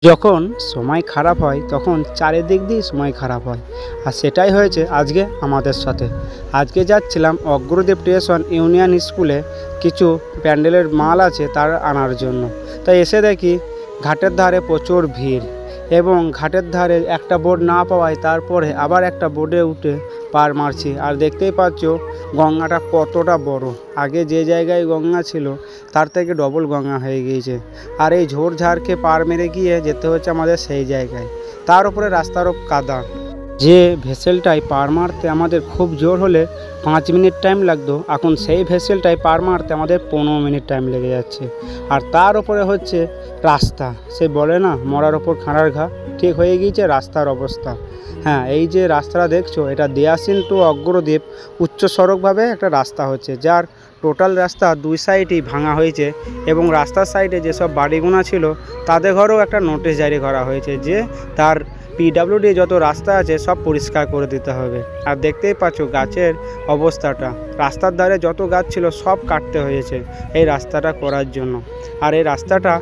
যখন সময় খারাপ হয় তখন চারিদিক দিয়ে সময় খারাপ হয়। আর সেটাই হয়েছে আজকে আমাদের সাথে। আজকে যাচ্ছিলাম অগ্রদীপ স্টেশন ইউনিয়ন স্কুলে, কিছু প্যান্ডেলের মাল আছে তার আনার জন্য। তাই এসে দেখি ঘাটের ধারে প্রচুর ভিড়, এবং ঘাটের ধারে একটা বোর্ড না পাওয়ায় তারপরে আবার একটা বোর্ডে উঠে পার মারছি। আর দেখতেই পাচ্ছ গঙ্গাটা কতটা বড়। আগে যে জায়গায় গঙ্গা ছিল তার থেকে ডবল গঙ্গা হয়ে গিয়েছে। আর এই ঝোড়ঝাড়কে পার মেরে গিয়ে যেতে হচ্ছে আমাদের সেই জায়গায়। তার উপরে রাস্তারও কাদা। যে ভেসেলটায় পার মারতে আমাদের খুব জোর হলে 5 মিনিট টাইম লাগতো, এখন সেই ভেসেলটায় পার মারতে আমাদের 15 মিনিট টাইম লেগে যাচ্ছে। আর তার উপরে হচ্ছে রাস্তা, সে বলে না মরার ওপর খাঁড়ার ঘা, ঠিক হয়ে গিয়েছে রাস্তার অবস্থা। হ্যাঁ, এই যে রাস্তাটা দেখছো, এটা দিয়াসিন টু অগ্রদ্বীপ উচ্চ সড়কভাবে একটা রাস্তা হচ্ছে, যার টোটাল রাস্তা দুই সাইডই ভাঙা হয়েছে। এবং রাস্তার সাইডে যেসব বাড়িগুনা ছিল তাদের ঘরেও একটা নোটিশ জারি করা হয়েছে যে তার পিডাব্লিউডি যত রাস্তা আছে সব পরিষ্কার করে দিতে হবে। আর দেখতেই পাচ্ছ গাছের অবস্থাটা, রাস্তার ধারে যত গাছ ছিল সব কাটতে হয়েছে এই রাস্তাটা করার জন্য। আর এই রাস্তাটা